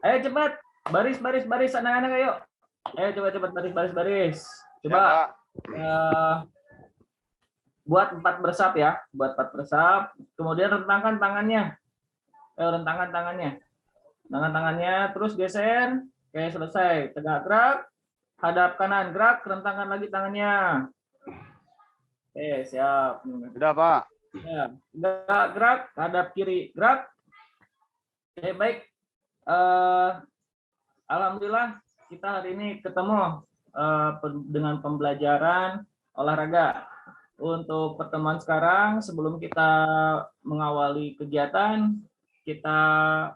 Ayo cepat, baris anak-anak ayo. Ayo coba cepat baris. Coba buat 4 bersap ya, buat 4 bersap. Kemudian rentangkan tangannya. Rentangkan tangannya, terus geser. Oke, selesai. Tegak gerak, hadap kanan gerak, rentangkan lagi tangannya. Oke, siap. Sudah, Pak. Ya, gerak, hadap kiri gerak. Oke, baik. Alhamdulillah kita hari ini ketemu dengan pembelajaran olahraga. Untuk pertemuan sekarang, sebelum kita mengawali kegiatan, kita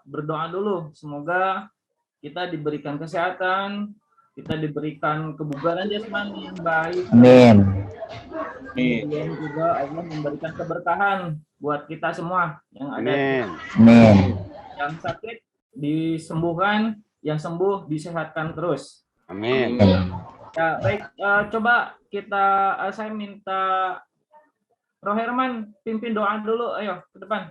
berdoa dulu. Semoga kita diberikan kesehatan, kita diberikan kebugaran jasmani yang baik. Amin. Dan juga Allah memberikan keberkahan buat kita semua yang ada. Amin. Yang sakit disembuhkan, yang sembuh disehatkan terus. Amin. Ya, baik. Coba kita, saya minta Roherman pimpin doa dulu. Ayo ke depan.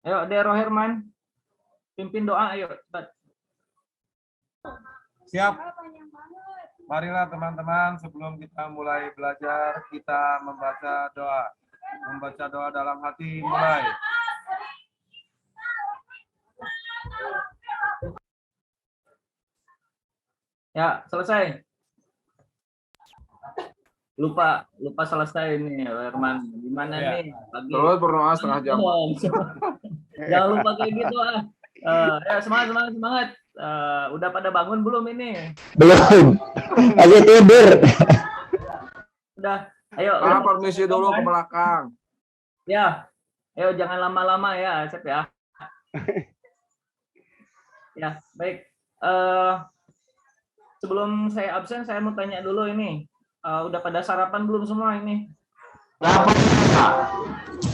Ayo, Roherman pimpin doa. Ayo cepat. Siap. Marilah teman-teman, sebelum kita mulai belajar, kita membaca doa. Membaca doa dalam hati, mulai. Ya, selesai. Lupa selesai nih, Herman. Gimana ya. nih? Terus berdoa setengah jam. Jangan lupa kayak gitu ya, semangat. Udah pada bangun belum ini? Belum. Lagi tidur. Udah. Ayo. Permisi dulu ke belakang. Ya. Ayo jangan lama-lama ya, Asep ya. Ya, baik. Sebelum saya absen, saya mau tanya dulu ini. Udah pada sarapan belum semua ini?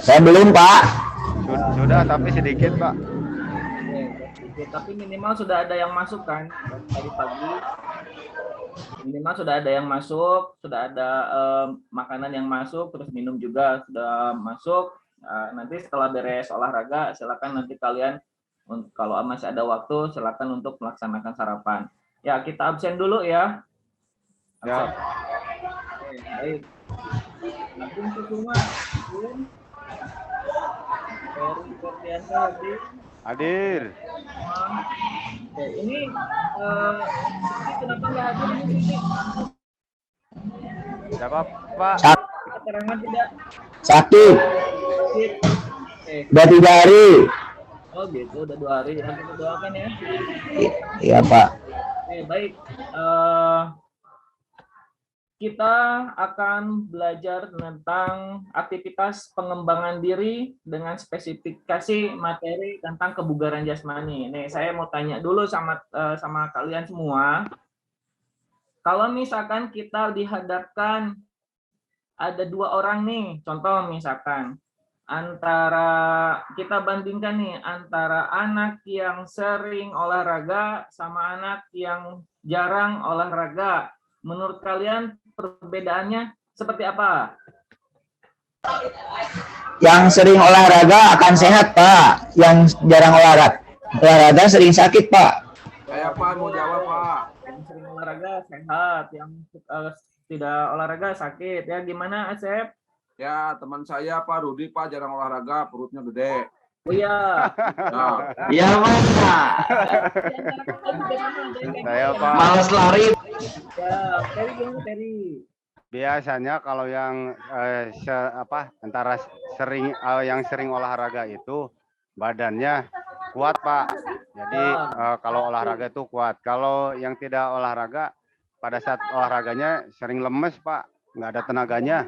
Saya belum, Pak. Sudah, tapi sedikit, Pak. Tapi minimal sudah ada yang masuk kan tadi pagi. Minimal sudah ada yang masuk, sudah ada makanan yang masuk, terus minum juga sudah masuk. Nanti setelah beres olahraga, silakan nanti kalian kalau masih ada waktu, silakan untuk melaksanakan sarapan. Ya, kita absen dulu ya. Absen. Ya. Baik. Agung Kusuma, Hadir. Oke, ini kenapa nggak hadir ini? Siapa, Pak? Keterangan tidak? Sakit. Udah 3 hari. Oh gitu, udah 2 hari. Nanti kita doakan ya. Iya, Pak. Oke, baik. Kita akan belajar tentang aktivitas pengembangan diri dengan spesifikasi materi tentang kebugaran jasmani. Nih, saya mau tanya dulu sama kalian semua. Kalau misalkan kita dihadapkan ada 2 orang nih, contoh misalkan antara kita bandingkan nih antara anak yang sering olahraga sama anak yang jarang olahraga. Menurut kalian perbedaannya seperti apa? Yang sering olahraga akan sehat, Pak. Yang jarang olahraga sering sakit, Pak. Saya Pak mau jawab, Pak. Yang sering olahraga sehat, yang tidak olahraga sakit. Ya gimana, Asep? Ya, teman saya Pak Rudi, Pak, jarang olahraga, perutnya gede. Oh iya. Iya, Pak. Saya, Pak. Males lari. Ya, Terry gimana, Terry? Biasanya kalau yang antara yang sering olahraga itu badannya kuat, Pak. Jadi kalau olahraga itu kuat. Kalau yang tidak olahraga pada saat olahraganya sering lemes, Pak. Nggak ada tenaganya.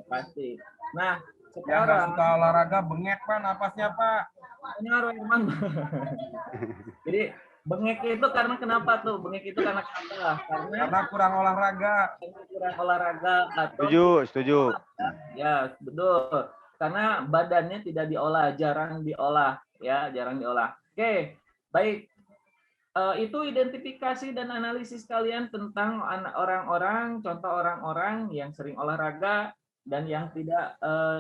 Pasti. Nah, Yang nggak sekarang suka olahraga bengek, Pak, napasnya, Pak. ngaruh emang. Jadi bengek itu karena kenapa tuh? Bengek itu karena apa? Karena kurang olahraga. Kurang olahraga atau Setuju. ya, betul. Karena badannya tidak diolah, jarang diolah. Oke, baik. Itu identifikasi dan analisis kalian tentang orang-orang, contoh orang-orang yang sering olahraga dan yang tidak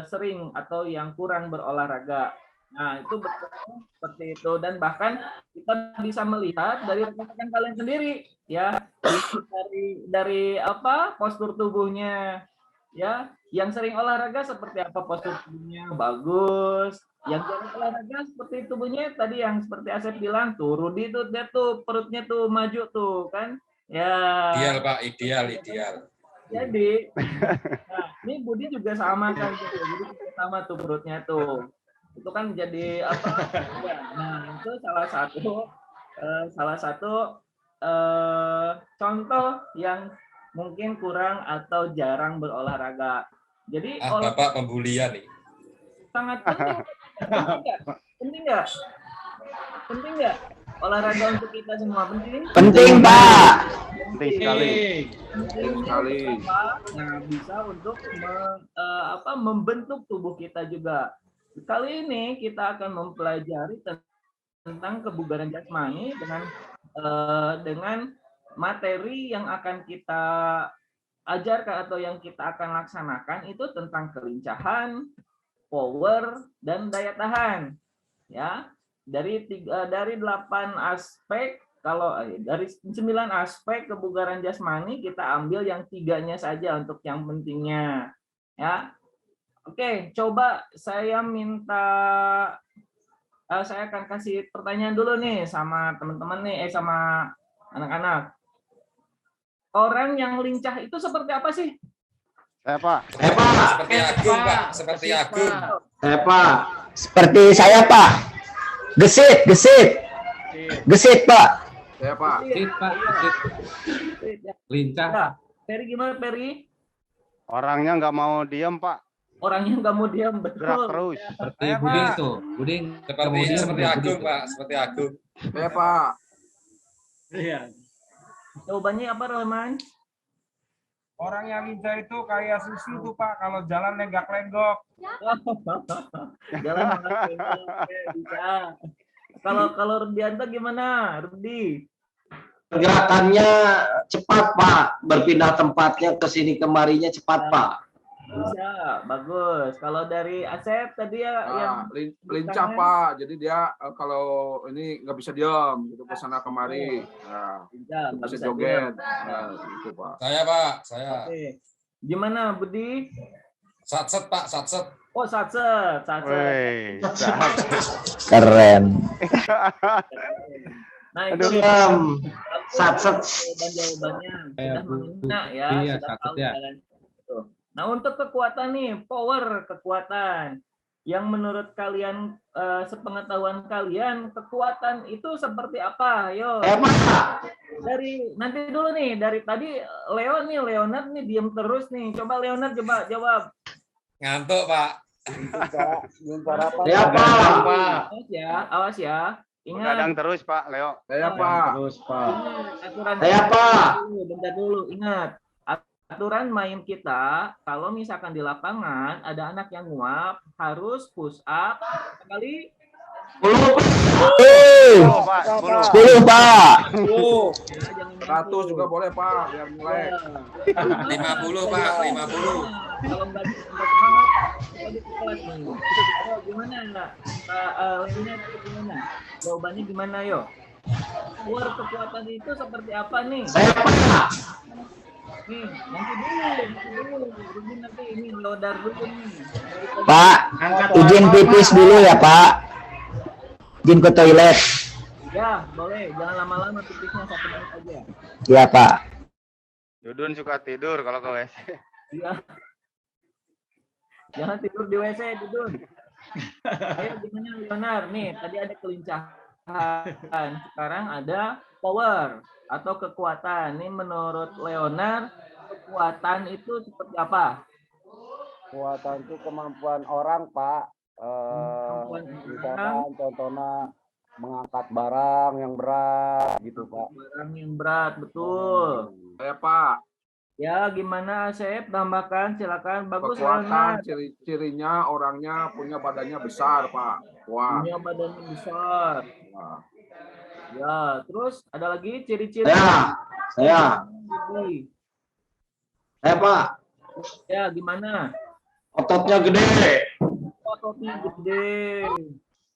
sering atau yang kurang berolahraga. Nah, itu betul seperti itu, dan bahkan kita bisa melihat dari rekan-rekan kalian sendiri ya, dari apa postur tubuhnya ya, yang sering olahraga seperti apa postur tubuhnya bagus, yang jarang olahraga seperti tubuhnya tadi yang seperti Asep bilang tuh, Rudi tuh dia tuh perutnya tuh maju tuh kan ya. Ideal Pak, ideal. Jadi nah, ini Budi juga sama kan tuh, jadi juga sama tuh perutnya tuh, itu kan jadi apa ya. Nah, itu salah satu contoh yang mungkin kurang atau jarang berolahraga. Jadi Bapak pembulian nih. sangat penting. Penting nggak olahraga untuk kita semua? Penting, Pak. Penting sekali. Penting sekali. Nah, bisa untuk membentuk tubuh kita juga. Kali ini kita akan mempelajari tentang kebugaran jasmani dengan materi yang akan kita ajarkan atau yang kita akan laksanakan itu tentang kelincahan, power, dan daya tahan. Ya, dari 8 aspek, kalau dari 9 aspek kebugaran jasmani kita ambil yang 3-nya saja untuk yang pentingnya. Ya, oke, coba saya minta, saya akan kasih pertanyaan dulu nih sama teman-teman nih, sama anak-anak. Orang yang lincah itu seperti apa sih? Saya Pak. Seperti Agung Pak, seperti Agung. Saya, Pak. Seperti saya, Pak. Gesit, Pak. Saya Pak. Lincah. Nah, Peri gimana, Peri? Orangnya nggak mau diem Pak. Orangnya nggak mau diam, Gerak betul. terus. Seperti Buding tuh. Buding Seperti Agung Pak, seperti Agung. Saya Pak. Iya. Jawabannya apa, Roman? Orang yang lincah itu kayak susu tuh Pak, kalau jalan lenggak-lenggok. Jalan bisa. Kalau Rudianto gimana, Rudi? Pergerakannya cepat, Pak. Berpindah tempatnya ke sini kemarinya cepat, Pak. Bisa, bagus. Kalau dari Asep tadi ya yang Lincah Pak, jadi dia kalau ini nggak bisa diam, gitu ke sana kemari. Nah, bisa joget. Nah, gitu Pak. Saya Pak, saya. Oke. Gimana, Budi? Satset Pak, satset. Oh, satset. Woi. Keren. Nah, itu Satset. jawabannya. Sudah mengenal ya, Iya, sudah satset tahu ya. jalan itu. Nah, untuk kekuatan nih, power kekuatan. Yang menurut kalian, sepengetahuan kalian, kekuatan itu seperti apa? Yo. Dari nanti dulu nih, dari tadi Leonard nih diem terus nih. Coba Leonard coba jawab. Ngantuk Pak. Ya, Pak. Awas ya. Begadang Ingat. terus Pak Leo. Saya Pak. Terus Pak. Aturan Saya, Pak. Bentar dulu, ingat. Aturan main kita, kalau misalkan di lapangan ada anak yang nguap, harus push up sekali. 10, Pak, 10, Pak. 100 juga boleh Pak, biar mulai. 50 Pak, 50. Kalau nggak semangat, kita di kelas nih. Oh, gimana Pak? Leonard, gimana? Jawabannya gimana yo? Power kekuatan itu seperti apa nih? Saya, Pak. Nih, nanti ini lodar dulu nih. Pak, izin pipis dulu ya, Pak. Izin ke toilet. Ya, boleh. Jangan lama-lama pipisnya, 1 menit aja. Ya, Pak. Dudun suka tidur kalau ke WC. Iya. Jangan tidur di WC, Dudun. Ayo, gimana Leonard? Nih, tadi ada kelincahan. Sekarang ada power atau kekuatan. Ini menurut Leonard, kekuatan itu seperti apa? Kekuatan itu kemampuan orang, Pak. Misalkan contohnya mengangkat barang yang berat gitu, Pak. Barang yang berat, betul. Saya Pak. Ya, gimana Asep? Tambahkan, silakan. Bagus, Kekuatan Leonard. ciri-cirinya orangnya punya badannya besar Pak. Wah. Punya badannya besar. Nah. Ya, terus ada lagi ciri-ciri. Saya, Pak. Ya, gimana? Ototnya gede. Ototnya gede.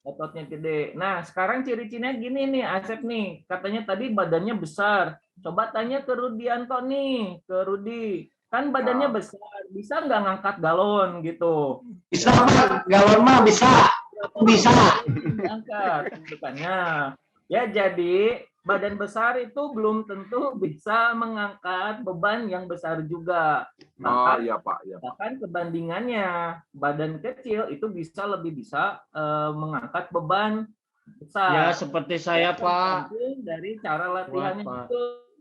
Ototnya gede. Nah, sekarang ciri-cirinya gini nih, Asep nih. Katanya tadi badannya besar. Coba tanya ke Rudianto nih, ke Rudi. Kan badannya besar, bisa nggak ngangkat galon gitu? Bisa, Pak. Galon mah bisa. Bisa. Diangkat, bukannya. Ya, jadi badan besar itu belum tentu bisa mengangkat beban yang besar juga. Oh iya Pak, iya Pak. Bahkan kebandingannya badan kecil itu lebih bisa mengangkat beban besar. Ya, seperti saya, Pak. Tergantung dari cara latihannya Kuat, Pak.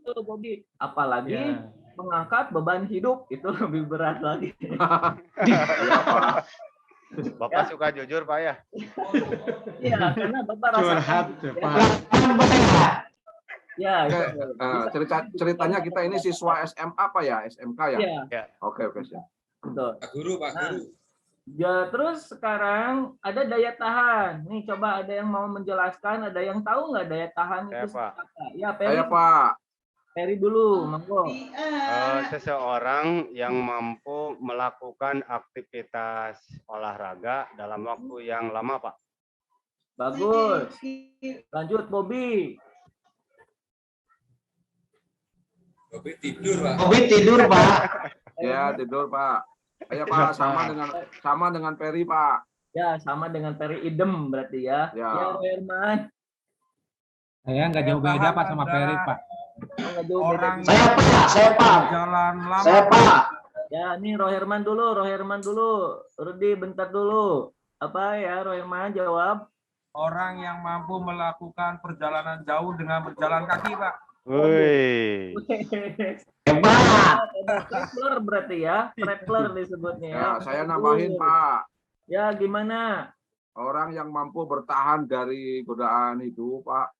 itu, Bobby. Apalagi Ya. mengangkat beban hidup itu lebih berat lagi. Iya Pak. Bapak suka jujur Pak ya? Iya, karena Bapak Curhat, rasakan. Pak. Ya, Oke, bisa. ceritanya kita ini siswa SMA apa ya? SMK ya? Iya, Oke siap. betul. Pak Guru, Pak Nah, Guru. ya, terus sekarang ada daya tahan. Nih, coba ada yang mau menjelaskan, ada yang tahu nggak daya tahan itu Saya, Pak. apa? Ya, Peri, Saya Pak. Peri dulu, monggo. Seseorang yang mampu melakukan aktivitas olahraga dalam waktu yang lama Pak. Bagus. Lanjut, Bobby. Bobby tidur, Pak. Bobby tidur, Pak. Ya tidur Pak. Saya Pak sama dengan Peri Pak. Ya, sama dengan Peri idem berarti ya. Ya. Ya, Herman. Saya nggak jauh beda Pak sama Peri Pak. Nggak jauh beda. Orang Saya, Pak. jalan lama. Saya, Pak. Ya, nih Roherman dulu. Rudi bentar dulu. Apa ya, Roherman jawab? Orang yang mampu melakukan perjalanan jauh dengan berjalan kaki, Pak. Wih. Hebat. Traveler berarti ya, traveler disebutnya ya. Ya, saya nambahin Pak. Ya, gimana? Orang yang mampu bertahan dari godaan itu Pak.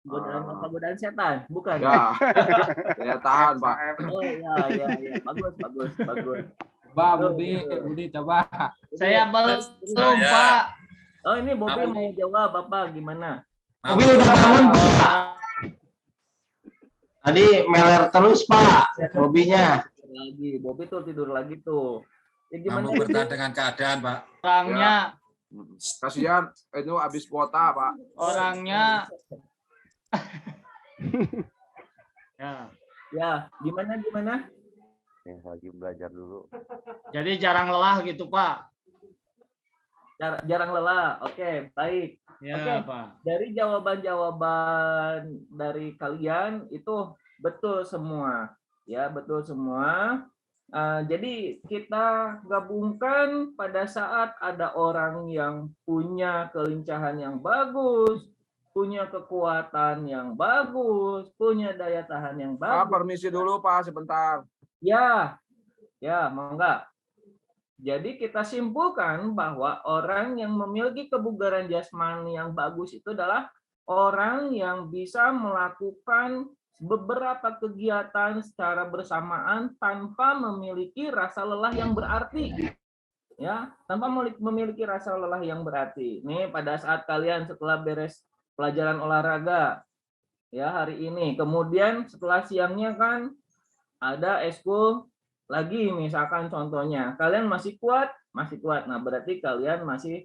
Godaan setan, bukan? Ya, saya tahan Pak. Oh ya. Bagus. Coba Budi coba. Saya belum, Saya. Pak. Oh, ini Bobby mau jawab apa gimana? Bobby udah bangun, Pak. Tadi meler terus, Pak. Bobby-nya. Bobby tuh tidur lagi tuh. Ya, gimana? Mampu bertahan dengan keadaan, Pak. Orangnya, Kasihan itu habis kuota Pak. orangnya. Ya, gimana? Lagi belajar dulu. Jadi jarang lelah gitu, Pak. Jarang lelah. Oke, baik. Ya, Oke. Pak. Dari jawaban dari kalian itu betul semua. Ya, betul semua. Jadi kita gabungkan pada saat ada orang yang punya kelincahan yang bagus, punya kekuatan yang bagus, punya daya tahan yang Pak, bagus. permisi dulu Pak sebentar. Ya, mau enggak? Jadi kita simpulkan bahwa orang yang memiliki kebugaran jasmani yang bagus itu adalah orang yang bisa melakukan beberapa kegiatan secara bersamaan tanpa memiliki rasa lelah yang berarti. Ya, tanpa memiliki rasa lelah yang berarti. Nih pada saat kalian setelah beres pelajaran olahraga ya hari ini, kemudian setelah siangnya kan ada eskul lagi misalkan contohnya, kalian masih kuat. Nah, berarti kalian masih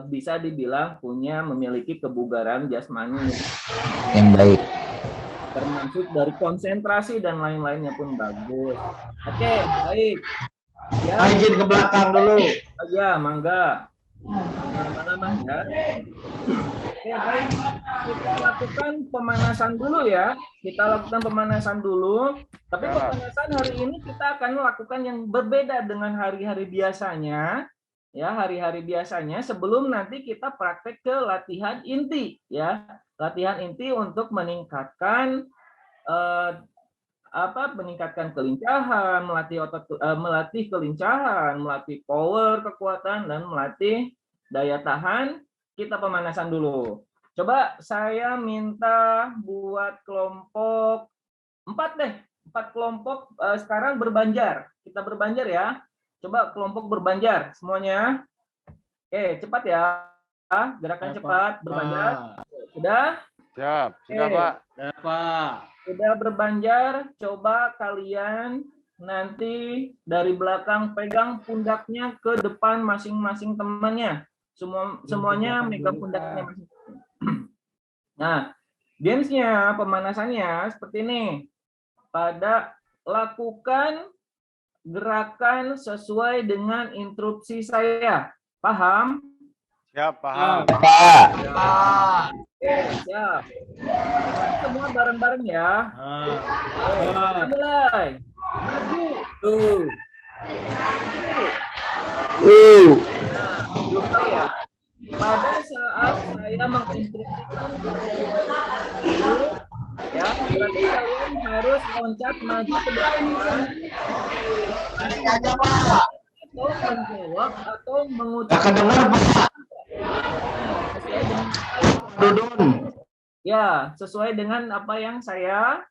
bisa dibilang memiliki kebugaran jasmani Yang baik. termasuk dari konsentrasi dan lain-lainnya pun bagus. Oke, baik. Ya, Izin ke belakang dulu. ya mangga. Mana ya. Oke, baik. Kita lakukan pemanasan dulu ya. Tapi pemanasan hari ini kita akan lakukan yang berbeda dengan hari-hari biasanya. Ya, hari-hari biasanya sebelum nanti kita praktek ke latihan inti ya. Latihan inti untuk meningkatkan meningkatkan kelincahan, melatih kelincahan, melatih power, kekuatan, dan melatih daya tahan. Kita pemanasan dulu. Coba saya minta buat kelompok 4 deh. 4 kelompok sekarang berbanjar. Kita berbanjar ya. Coba kelompok berbanjar semuanya. Oke, cepat ya. Gerakan cepat berbanjar. Sudah? Siap, sudah Pak. Ya, Pak. Sudah berbanjar, coba kalian nanti dari belakang pegang pundaknya ke depan masing-masing temannya. Semuanya megang pundaknya masing-masing. Nah, gamesnya, pemanasannya seperti ini. Pada lakukan gerakan sesuai dengan instruksi saya. Paham? Siap, paham. Pak. Oke, siap. Semua bareng-bareng ya. Kita mulai. Maju. Tuh. Belum tahu ya. Pada saat saya menginstruksikan ya, berarti kalian harus loncat maju ke depan atau menjawab atau mengucapkan. Kedengar Pak. Sesuai dengan Dudun. ya, sesuai dengan apa yang saya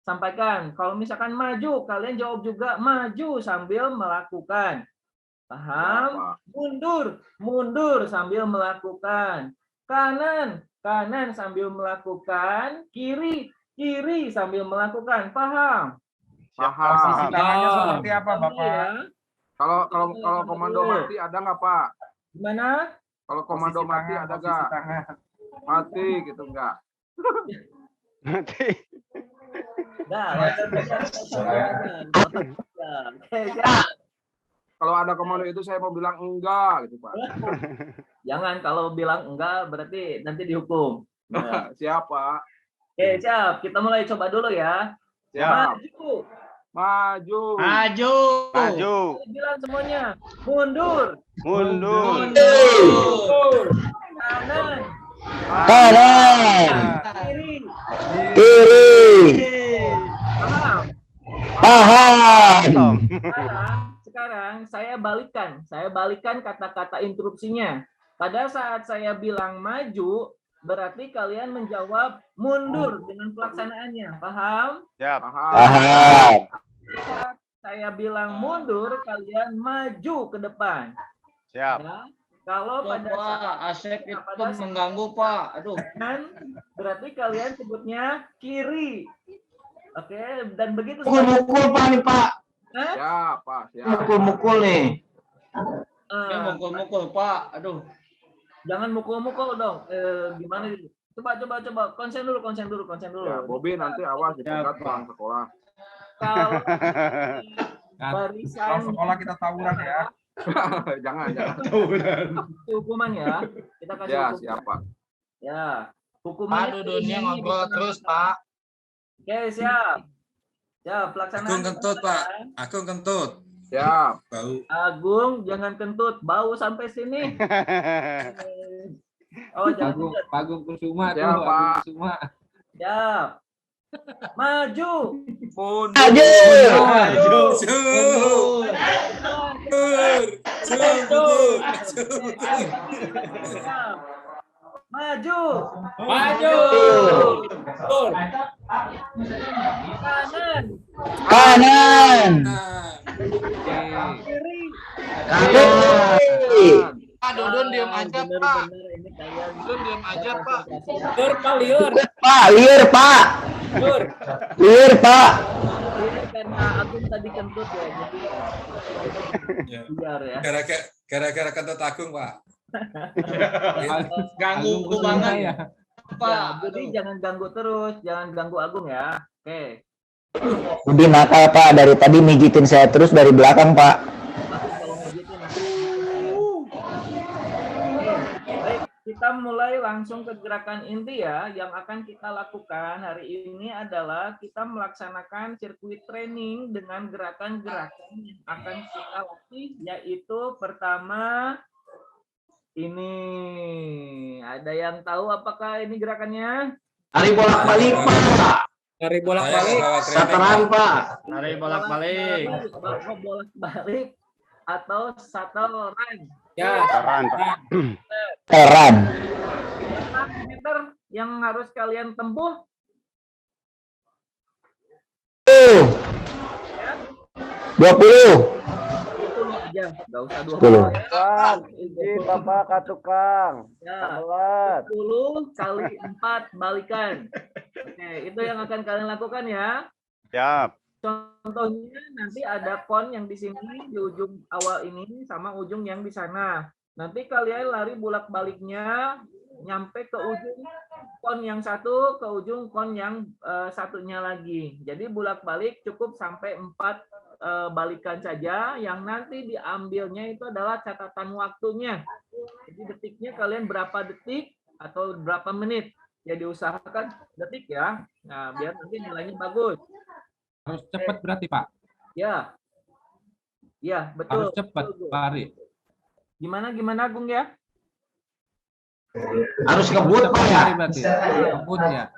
sampaikan. Kalau misalkan maju, kalian jawab juga maju sambil melakukan. Paham? Mundur, mundur sambil melakukan. Kanan, kanan sambil melakukan. Kiri, kiri sambil melakukan. Paham? Paham. Tangannya seperti apa, Bapak? Ya. Kalau komando mati ada nggak Pak? Gimana? Kalau komando Posisi mati tangan, ada posisi nggak? tangan. Mati gitu nggak? Nanti Nah, oke, siap. Kalau ada komando itu saya mau bilang enggak gitu Pak. Jangan kalau bilang enggak berarti nanti dihukum. Nah, Siapa? oke, siap. Kita mulai coba dulu ya. Siap. Maju. Maju. Maju. maju, Bilang semuanya. Mundur. mundur, Kanan. Kanan. Kiri. Kiri. Paham? Paham. Sekarang saya balikan kata-kata instruksinya. Pada saat saya bilang maju, berarti kalian menjawab mundur dengan pelaksanaannya. Paham? siap, Paham. Paham. Saat saya bilang mundur, kalian maju ke depan. siap, Ya. Kalau pada saat Asep itu mengganggu Pak. Aduh. kanan, berarti kalian sebutnya kiri. Oke, dan begitu. Mukul Pak nih Pak. Hah? Siap Pak. Siap. Mukul nih. Eh, Mukul Pak. Aduh. jangan mukul-mukul dong. Gimana itu? Coba konsen dulu. Ya, Bobby nanti awas dipegat pulang sekolah. Kalau Kalau barisan sekolah kita tawuran ya. Jangan. hukuman ya. Kita kasih Ya, hukuman. siap Pak. Ya. Hukumannya Dudunnya ini ngobrol di- terus Pak. Oke, siap. Ya, pelaksanaan. Agung kentut, Pak. Agung kentut. Siap. Bau. Agung, jangan kentut. Bau sampai sini. Oh, jangan Agung, kentut. Agung Kusuma tuh, Siap, Agung Pak. Kusuma. Siap. Maju. Maju. maju, Sur. Siap. Maju. Maju. Kanan. Kanan. Kiri. Kiri. Pak Dudun diam aja Pak. Bener-bener ini kalian. Dudun diam aja Pak. Pak, liur, Pak. Liur, Pak. Ini karena Agung tadi kentut ya, jadi Ya. biar ya. Gara-gara kentut Agung, Pak. Ganggu Agung Kusuma banget ya. Pak. Jadi jangan ganggu terus, jangan ganggu Agung ya. Oke. Budi nakal, Pak. Dari tadi mijitin saya terus dari belakang, Pak. Bagus kalau begitu nanti. Baik, kita mulai langsung ke gerakan inti ya. Yang akan kita lakukan hari ini adalah kita melaksanakan sirkuit training dengan gerakan-gerakan yang akan kita latih, yaitu pertama ini. Ada yang tahu apakah ini gerakannya? Tarik bolak-balik Pak. Tarik Saya bawa training, Sataran Pak. Tarik bolak-balik. Bolak-balik atau shuttle run. Saran, Pak. Teran. Berapa meter yang harus kalian tempuh? 20. 20 aja, nggak usah 10. 20 ya. Kang, izin Bapak Kak Tukang. Ya, Telat. 10 kali 4 balikan. Oke, itu yang akan kalian lakukan ya. Siap, contohnya nanti ada kon yang di sini di ujung awal ini sama ujung yang di sana. Nanti kalian lari bolak-baliknya nyampe ke ujung kon yang satu ke ujung kon yang satunya lagi. Jadi bolak-balik cukup sampai 4 balikan saja, yang nanti diambilnya itu adalah catatan waktunya. Jadi detiknya kalian berapa detik atau berapa menit. Ya diusahakan detik ya. Nah, biar nanti nilainya bagus. Harus cepat berarti, Pak. Ya. Ya, betul. Harus cepat, Betul. Pak Ari. Gimana Agung ya? Harus ngebut Pak ya. Berarti. Ngebut ya.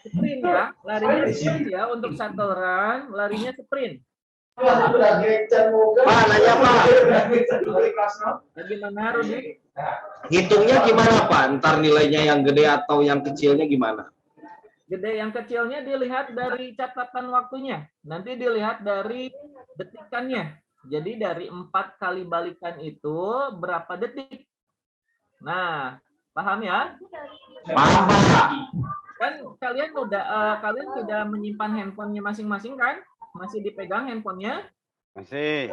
Sprint ya, larinya sprint ya, untuk satu run larinya sprint. Pak, nanya Pak. Bagaimana Rudi? Hitungnya gimana Pak? Ntar nilainya yang gede atau yang kecilnya gimana? Gede yang kecilnya dilihat dari catatan waktunya. Nanti dilihat dari detikannya. Jadi dari 4 kali balikan itu berapa detik? Nah, paham ya? Paham Pak. Kan kalian sudah menyimpan handphonenya masing-masing kan? Masih dipegang handphonenya? Masih.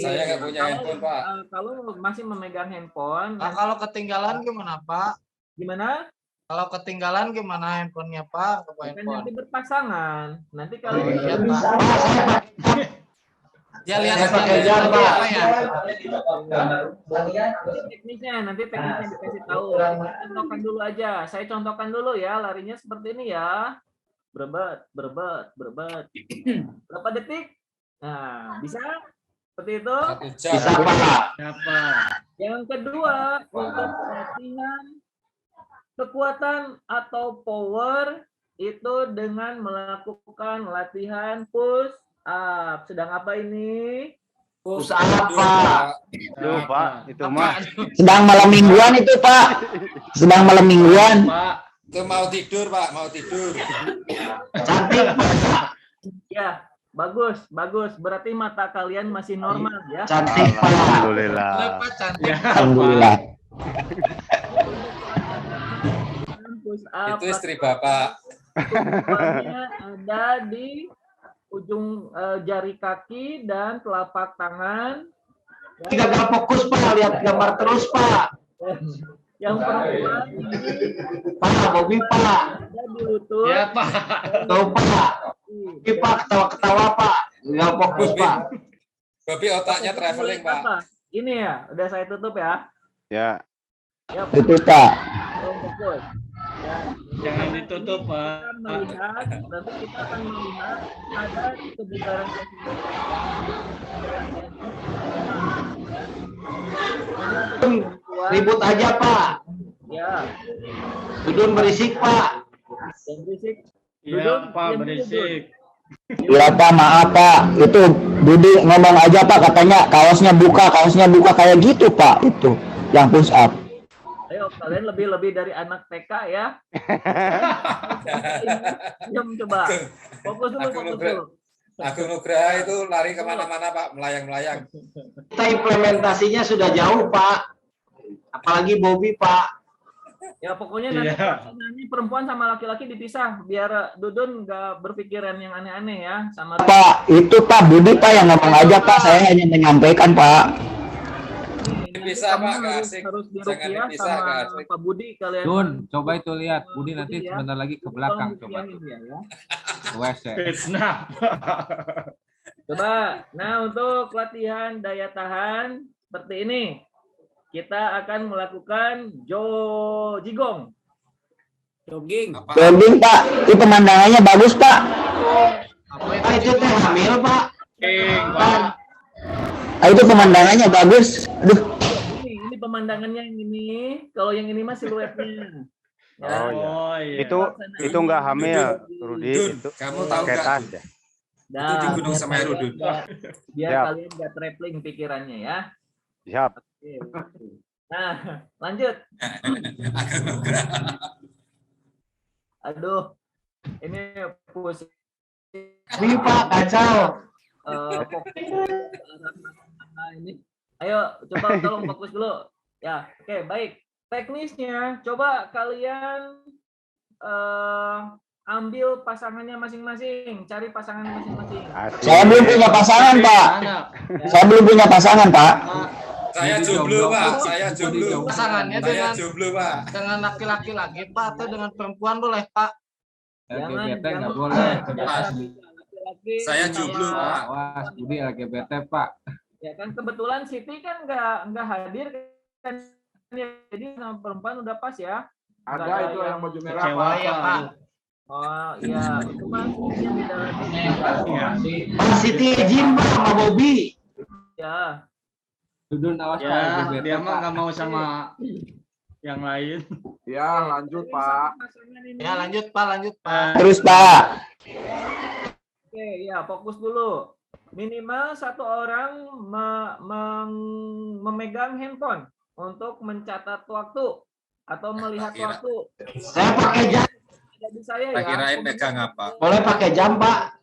Saya nggak punya handphone, Pak. Kalau masih memegang handphone, Nah, kalau ketinggalan gimana Pak? gimana? Kalau ketinggalan gimana handphonenya Pak? Ke Kan handphone. nanti berpasangan. Nanti Oh, kalian iya Pak. Ya lihat Saya pakai lihat jar, lagi Pak. apa ya? nanti teknisnya dikasih tahu. Contohkan dulu aja. Saya contohkan dulu ya. Larinya seperti ini ya. Berbet. Berapa detik? Nah, bisa? Seperti itu. 1 jam. Bisa Pak. Yang kedua, untuk latihan kekuatan atau power itu dengan melakukan latihan push up. Sedang apa ini? Push up Pak. Tuh, Pak, itu mah. Sedang malam mingguan itu, Pak. Sedang malam mingguan. Itu mau tidur, Pak, mau tidur. Cantik Pak. Ya, bagus. Berarti mata kalian masih normal ya. Cantik Pak. Alhamdulillah. Pak cantik. Alhamdulillah. Push up. Itu istri Bapak. Tumpuannya ada di ujung jari kaki dan telapak tangan. Gagal fokus Pak. Lihat gambar terus Pak. Yang perempuan ini Pak, Bobby Pak. ada di lutut. Ya Pak. Tuh Pak. Bobby Pak ketawa-ketawa Pak. Gagal fokus Pak. Babi otaknya traveling, Pak. Apa? Ini ya, udah saya tutup ya. Ya. Ya, Itu, Pak. belum fokus. Ya. Jangan ditutup Pak. Kita melihat, nanti kita akan melihat ada kebugaran Ribut aja Pak. ya, Dudun berisik Pak. yang berisik. Iya Pak berisik. Ya, Pak, maaf, Pak. Itu Budi ngomong aja, Pak. Katanya kaosnya buka kayak gitu, Pak. Itu yang push up. Ayo, kalian lebih dari anak TK ya. Diam coba. Fokus dulu. Agung Nugraha itu lari kemana-mana, Pak, melayang-melayang. Kita implementasinya sudah jauh Pak. Apalagi Bobby Pak. Ya pokoknya nanti perempuan sama laki-laki dipisah biar Dudun nggak berpikiran yang aneh-aneh ya sama. Pak, itu Pak Budi, Pak, yang ngomong aja, Pak. Saya hanya menyampaikan, Pak. Dipisah, Pak, nggak harus asik. diruqyah Jangan dipisah, sama nggak asik. Pak Budi kalian. Dun, coba itu lihat. Budi Budi nanti ya. sebentar lagi ke belakang coba. Tolong diruqyahin dia, ya. Ke WC. Coba. Nah, untuk latihan daya tahan seperti ini. Kita akan melakukan jigong. Jogging. Jogging, Pak. Itu pemandangannya bagus, Pak. Pak itu teh hamil Pak. Itu pemandangannya bagus. Aduh. Ini pemandangannya yang ini. Kalau yang ini mah siluetnya. Ya. Oh, iya. Itu nggak hamil, Rudi. Dun, Itu kamu tahu pakai nggak? tas ya. Nah, Itu di Gunung biar Semeru, kalian Dun. biar Siap. kalian nggak traveling pikirannya ya. Siap. Oke. Nah, lanjut. Agung Nugraha. Aduh, ini pusing. Ini Pak kacau. Fokus. Nah, ini. Ayo, coba tolong fokus dulu. Ya, oke, baik. Teknisnya, coba kalian ambil pasangannya masing-masing, cari pasangan masing-masing. Saya belum punya pasangan, Pak. Saya belum punya pasangan, Pak. Saya jomblo, Pak. Saya jomblo. Pasangannya Saya dengan jomblo, Pak. dengan laki-laki lagi, Pak, atau dengan perempuan boleh, Pak? LGBT nggak boleh. Laki-laki. Saya jomblo, Pak. Awas, Budi LGBT, Pak. Ya kan kebetulan Siti kan nggak hadir kan, jadi sama perempuan udah pas ya. Nggak Ada itu yang baju merah, Kecewa Pak. ya, Pak. Oh iya, itu mah Sitinya beda lagi. Pak Siti izin Pak sama Bobby. Ya. Dudun awas, Pak. Ya, LGBT, dia mah Pak. nggak mau sama yang lain. Ya, lanjut, Pak. Ya, lanjut, Pak, lanjut, Pak. Terus, Pak. Oke, ya fokus dulu. Minimal satu orang memegang handphone untuk mencatat waktu atau melihat Kira- waktu. Saya pakai jam. Jadi saya Tak ya. kirain megang apa. Boleh pakai jam, Pak.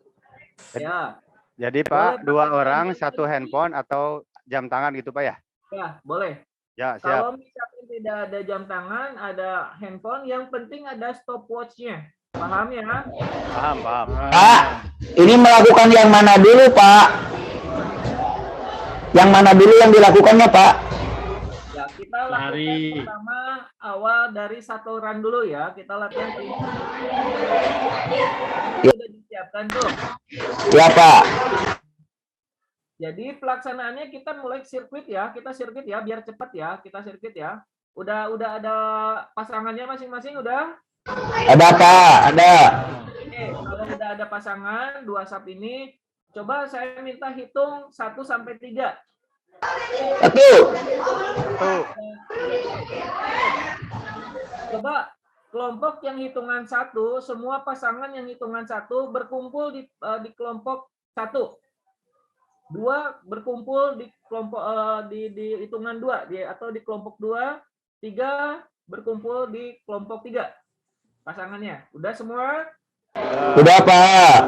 Ya, Jadi Pak, 2 orang 1 handphone atau jam tangan gitu Pak ya? ya boleh. Ya, siap. Kalau misalkan tidak ada jam tangan, ada handphone, yang penting ada stopwatch-nya. Paham ya? Paham, paham. Pak, ini melakukan yang mana dulu, Pak? Yang mana dulu yang dilakukannya, Pak? Ya, kita lakukan Lari. pertama awal dari 1 run dulu ya. Kita latihan tim. Sudah disiapkan tuh. Ya, Pak. Jadi pelaksanaannya kita mulai sirkuit ya. Kita sirkuit ya biar cepat ya. Kita sirkuit ya. Udah ada pasangannya masing-masing udah? Ada, Pak. Ada. Oke, kalau udah ada pasangan 2 sub ini, coba saya minta hitung 1 sampai 3. Satu. Coba kelompok yang hitungan 1, semua pasangan yang hitungan 1 berkumpul di kelompok 1. 2 berkumpul di kelompok di hitungan 2 atau di kelompok 2, 3 berkumpul di kelompok 3. Pasangannya. Udah semua? Udah, Pak.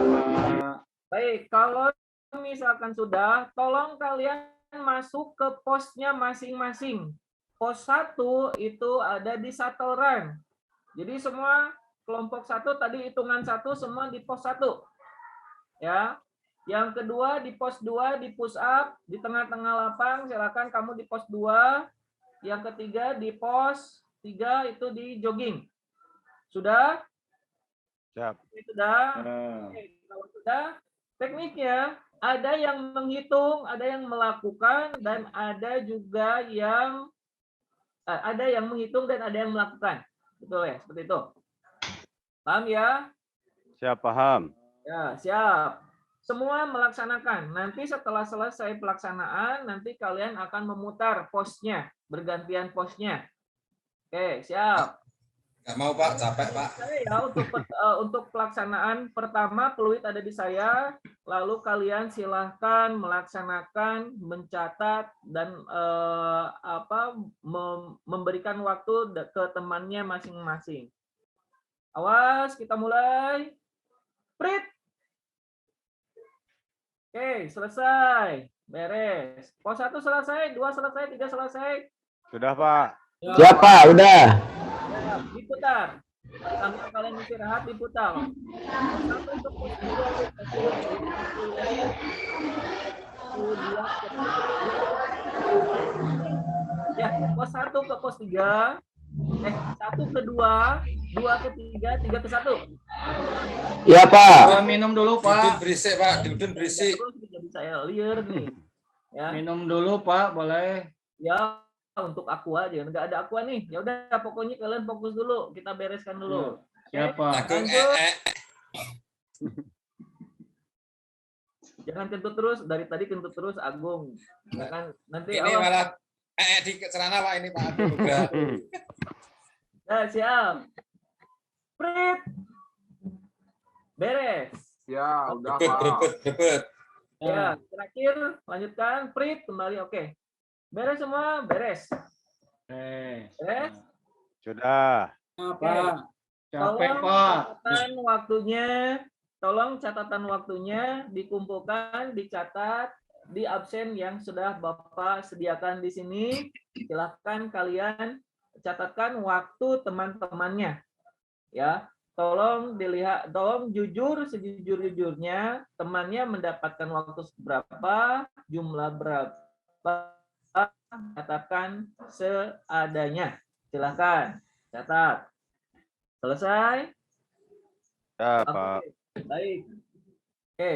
Baik, kalau misalkan sudah, tolong kalian masuk ke posnya masing-masing. Pos 1 itu ada di shuttle run. Jadi semua kelompok 1 tadi hitungan 1 semua di pos 1. Ya. Yang kedua di pos 2 di push up, di tengah-tengah lapang silakan kamu di pos 2. Yang ketiga di pos 3 itu di jogging. Sudah? Siap. Sudah. Oke, kalau sudah, tekniknya ada yang menghitung, ada yang melakukan, dan ada juga yang menghitung dan ada yang melakukan. Betul ya, seperti itu. Paham ya? Siap, paham. Ya, siap. Semua melaksanakan. Nanti setelah selesai pelaksanaan, nanti kalian akan memutar posnya, bergantian posnya. Oke, siap. Nggak mau, Pak. Capek, Pak. Saya ya untuk pelaksanaan pertama peluit ada di saya, lalu kalian silahkan melaksanakan, mencatat dan memberikan waktu ke temannya masing-masing. Awas, kita mulai. Prit. Oke, selesai. Beres. Pos 1 selesai, 2 selesai, 3 selesai. Sudah Pak. Siap, Pak. Udah. Diputar. Sambil kalian istirahat diputar. Sampai ke pos 2. Ya, pos 1 ke pos 3. 1 ke 2, 2 ke 3, 3 ke 1. Iya, Pak. Minum dulu, Dudun Pak. berisik, Pak. Dudun berisik. Terus jadi saya liar nih. Ya. Minum dulu, Pak, boleh. Ya, untuk aqua aja. Enggak ada aqua nih. Ya udah, pokoknya kalian fokus dulu. Kita bereskan dulu. Siapa? Agung, Lanjut. Jangan kentut terus. Dari tadi kentut terus, Agung. Ya kan? Nanti Ini malah di celana, Pak. Ini, Pak. Aduh, udah. Nah, siap. Prit. Beres. Ya, udah, Bebet, Pak. bebet, bebet. Ya, terakhir lanjutkan. Prit kembali. Oke. Beres semua, beres. Beres. Sudah. Apa? Capek, Tolong Pak. catatan waktunya, catatan waktunya dikumpulkan, dicatat di absen yang sudah Bapak sediakan di sini. Silahkan kalian catatkan waktu teman-temannya. Ya, tolong dilihat, tolong jujur sejujur-jujurnya, temannya mendapatkan waktu berapa, jumlah berapa, katakan seadanya. Silakan catat. Selesai? Ya, Oke, Pak. baik. Oke.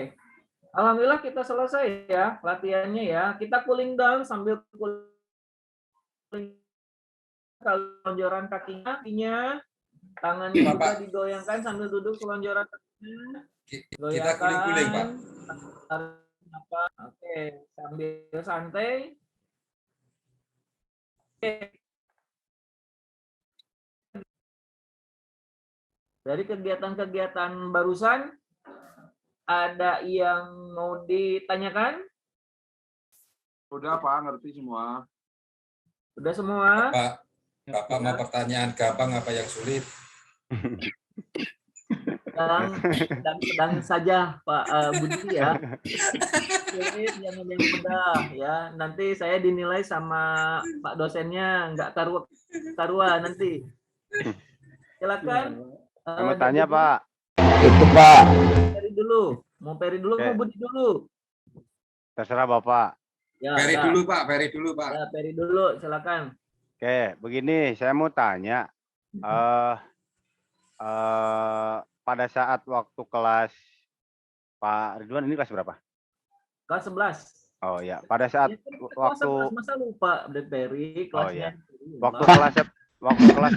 Alhamdulillah kita selesai ya latihannya ya. Kita cooling down sambil cooling, kelonjoran kakinya, tangannya Pak, juga Pak. digoyangkan sambil duduk kelonjoran kakinya. Kita Goyangkan. kuling-kuling, Pak. Apa? Oke, sambil santai. Oke. Dari kegiatan-kegiatan barusan, ada yang mau ditanyakan? Udah Pak, ngerti semua. Udah semua? Bapak mau pertanyaan gampang apa yang sulit? Sedang saja Pak Budi ya. Sulit yang ada yang mudah ya. Nanti saya dinilai sama Pak dosennya nggak karuan nanti. Silakan. Mau tanya, Pak. Itu Pak. Peri dulu. Mau Peri dulu, mau Budi dulu? Terserah Bapak. Ya, Peri dulu, Pak. Peri dulu, Pak. Ya, Peri dulu, silakan. Oke, begini, saya mau tanya. Pada saat waktu kelas Pak Ridwan ini kelas berapa? Kelas 11. Oh ya, pada saat waktu masa lupa Peri kelasnya. Waktu kelas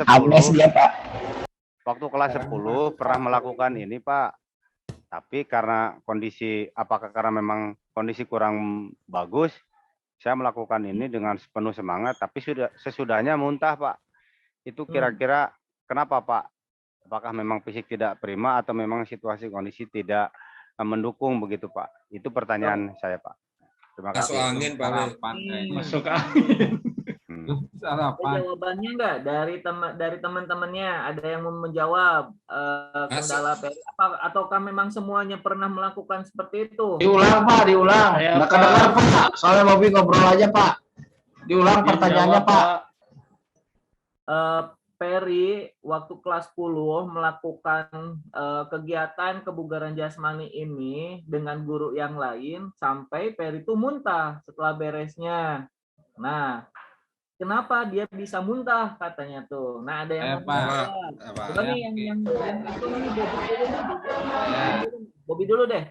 10. Amnesia, Pak. Waktu kelas 10 pernah melakukan ini, Pak. Tapi karena apakah karena memang kondisi kurang bagus, saya melakukan ini dengan penuh semangat, tapi sesudahnya muntah, Pak. Itu kira-kira kenapa, Pak? Apakah memang fisik tidak prima atau memang situasi kondisi tidak mendukung begitu, Pak? Itu pertanyaan saya, Pak. Terima kasih. Masuk angin, Pak. Masuk angin. Jawabannya enggak dari teman-temannya ada yang mau menjawab kendala Peri ataukah memang semuanya pernah melakukan seperti itu? Diulang Pak, diulang. Nggak kedengar Pak. Soalnya Bobby ngobrol aja Pak. Diulang pertanyaannya Pak. Peri waktu kelas 10 melakukan kegiatan kebugaran jasmani ini dengan guru yang lain sampai Peri itu muntah setelah beresnya. Nah, kenapa dia bisa muntah katanya tuh. Nah, ada yang coba nih yang itu nih Bobby dulu deh.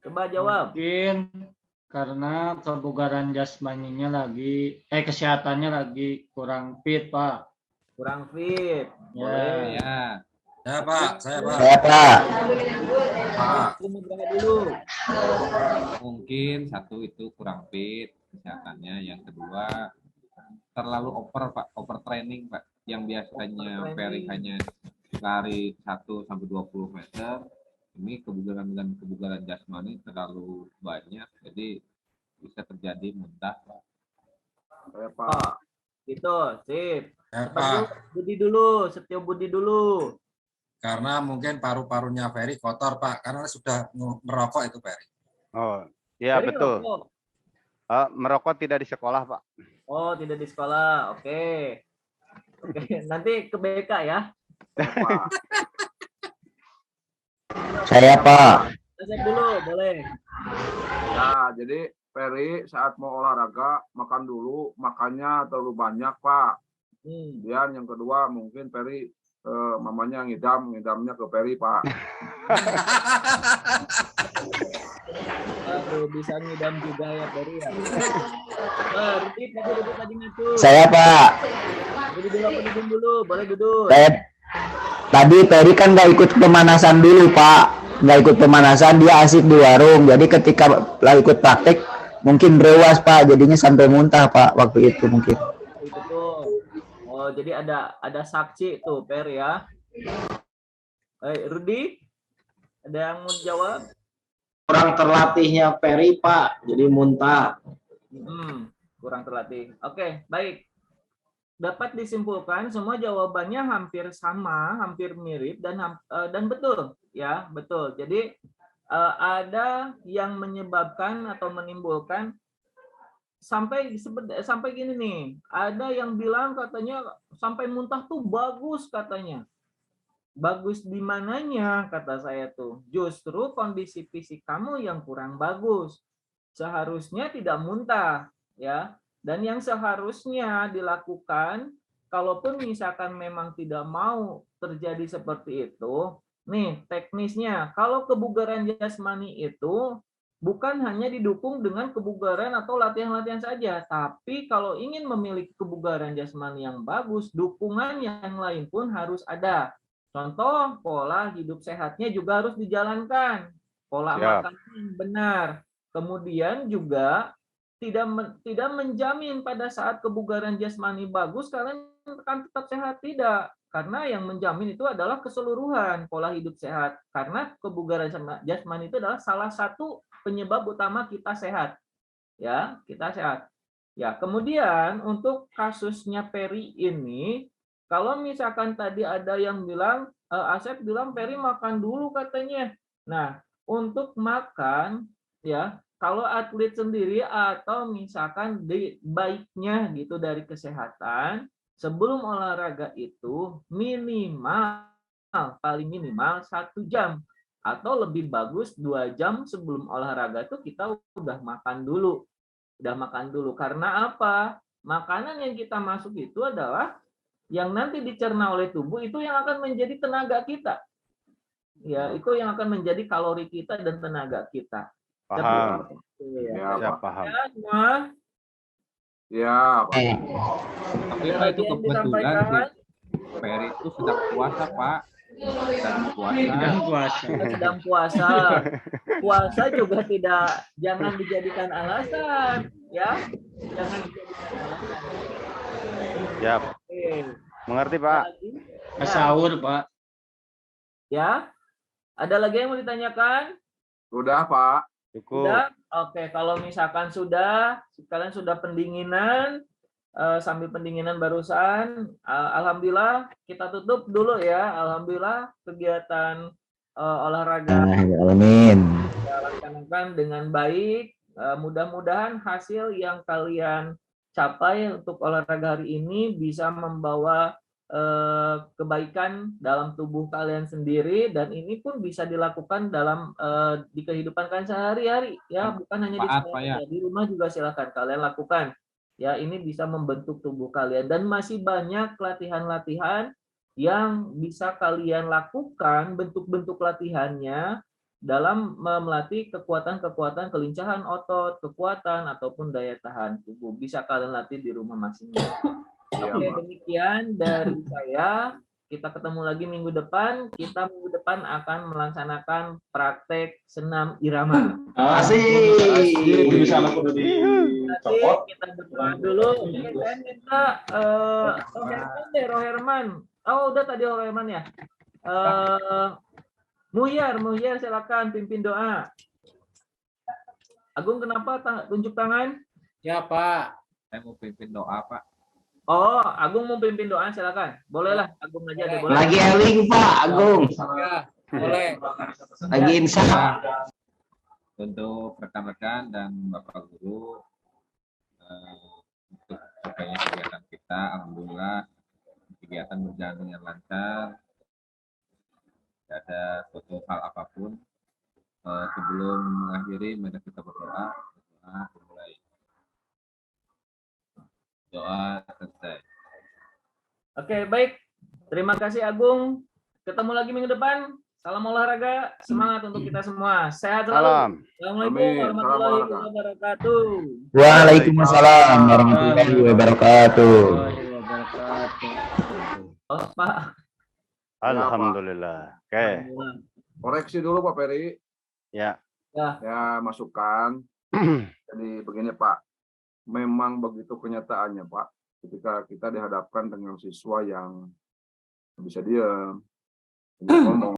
Coba jawab. Mungkin karena kebugaran jasmaninya kesehatannya lagi kurang fit, Pak. Kurang fit. Ya. Ya, Pak. Saya, Pak. Saya, Pak. Dulu. Mungkin satu itu kurang fit kesehatannya, yang kedua terlalu overtraining, Pak. Yang biasanya Peri hanya lari 1 sampai 20 meter, ini kebugaran jasmani terlalu banyak, jadi bisa terjadi muntah, Pak. Oh, gitu, sip. Ya, Pak. Budi dulu, Setio Budi dulu. Karena mungkin paru-parunya Peri kotor, Pak, karena sudah merokok itu, Peri. Oh, iya betul. Merokok tidak di sekolah, Pak. Oh, tidak di sekolah. Oke. Nanti ke BK ya. Saya, Pak. Saya dulu, boleh. Ya, jadi Peri saat mau olahraga makan dulu, makannya terlalu banyak Pak. Biar yang kedua mungkin Peri mamanya ngidamnya ke Peri Pak. Aduh, bisa ngidam juga ya Peri ya. Saya, Pak. Duduk dulu, boleh duduk. Tadi Peri kan nggak ikut pemanasan dulu, Pak. Nggak ikut pemanasan, dia asik di warung. Jadi ketika lah ikut praktek, mungkin rewas, Pak. Jadinya sampai muntah, Pak, waktu itu mungkin. Oh, jadi ada saksi tuh, Peri ya. Rudi, ada yang mau jawab? Kurang terlatihnya Peri, Pak. Jadi muntah. Kurang terlatih. Oke, baik. Dapat disimpulkan semua jawabannya hampir sama, hampir mirip dan betul, ya, betul. Jadi ada yang menyebabkan atau menimbulkan sampai gini nih. Ada yang bilang katanya sampai muntah tuh bagus katanya. bagus di mananya kata saya tuh? Justru kondisi fisik kamu yang kurang bagus. Seharusnya tidak muntah ya. Dan yang seharusnya dilakukan kalaupun misalkan memang tidak mau terjadi seperti itu, nih teknisnya, kalau kebugaran jasmani itu bukan hanya didukung dengan kebugaran atau latihan-latihan saja, tapi kalau ingin memiliki kebugaran jasmani yang bagus, dukungan yang lain pun harus ada. Contoh, pola hidup sehatnya juga harus dijalankan. Pola makan yang benar. Kemudian juga tidak menjamin pada saat kebugaran jasmani bagus kalian akan tetap sehat, tidak. Karena yang menjamin itu adalah keseluruhan pola hidup sehat. Karena kebugaran jasmani itu adalah salah satu penyebab utama kita sehat. Ya, kita sehat. Ya, kemudian untuk kasusnya Peri ini, kalau misalkan tadi ada yang bilang, Asep bilang Peri makan dulu katanya. Nah, untuk makan, ya, kalau atlet sendiri atau misalkan baiknya gitu dari kesehatan, sebelum olahraga itu minimal, paling minimal 1 jam. Atau lebih bagus 2 jam sebelum olahraga itu kita udah makan dulu. Karena apa? Makanan yang kita masuk itu adalah yang nanti dicerna oleh tubuh itu yang akan menjadi tenaga kita. Ya, itu yang akan menjadi kalori kita dan tenaga kita. Paham. Ya, paham. Ya, semua. Ya, Pak. Tapi Pak itu kebetulan si Peri itu sedang puasa, Pak. Sedang puasa. Puasa juga jangan dijadikan alasan, ya. Jangan dijadikan alasan. Siap. Mengerti, Pak? Sahur, Pak. Ya. Ada lagi yang mau ditanyakan? Sudah, Pak. Cukup. Sudah? Oke, kalau misalkan sudah, kalian sudah pendinginan, sambil pendinginan barusan, alhamdulillah kita tutup dulu ya. Alhamdulillah kegiatan olahraga Amin. kita laksanakan dengan baik. Mudah-mudahan hasil yang kalian capai untuk olahraga hari ini bisa membawa kebaikan dalam tubuh kalian sendiri, dan ini pun bisa dilakukan dalam di kehidupan kalian sehari-hari ya, bukan hanya di sekolah, di rumah juga silakan kalian lakukan ya. Ini bisa membentuk tubuh kalian, dan masih banyak latihan-latihan yang bisa kalian lakukan, bentuk-bentuk latihannya dalam melatih kekuatan-kekuatan kelincahan otot, kekuatan ataupun daya tahan tubuh. Bisa kalian latih di rumah masing-masing. Oke, demikian dari saya. Kita ketemu lagi minggu depan. Kita minggu depan akan melaksanakan praktek senam irama. Asik. Kita berdoa dulu. Oke, saya minta Roherman. Oh, udah tadi Roherman ya. Muhyar silakan pimpin doa. Agung kenapa tunjuk tangan? Ya, Pak. Saya mau pimpin doa, Pak. Oh, Agung mau pimpin doa, silakan. Bolehlah, Agung aja deh. Boleh. Lagi eling, Pak Agung. Ya, boleh. Lagi insya. Untuk rekan-rekan dan Bapak Guru, untuk supaya kegiatan kita, alhamdulillah kegiatan berjalan dengan lancar, tidak ada suatu hal apapun. Sebelum mengakhiri, mari kita berdoa. Dimulai. Doa selesai. Oke, baik. Terima kasih Agung. Ketemu lagi minggu depan. Salam olahraga, semangat untuk kita semua. Sehat selalu. Assalamualaikum warahmatullahi wabarakatuh. Waalaikumsalam warahmatullahi wabarakatuh. Oh, Pak. Alhamdulillah. Oke. Koreksi dulu Pak Peri. Ya. Ya, masukan. Jadi begini Pak. Memang begitu kenyataannya Pak, ketika kita dihadapkan dengan siswa yang bisa diam, ngomong,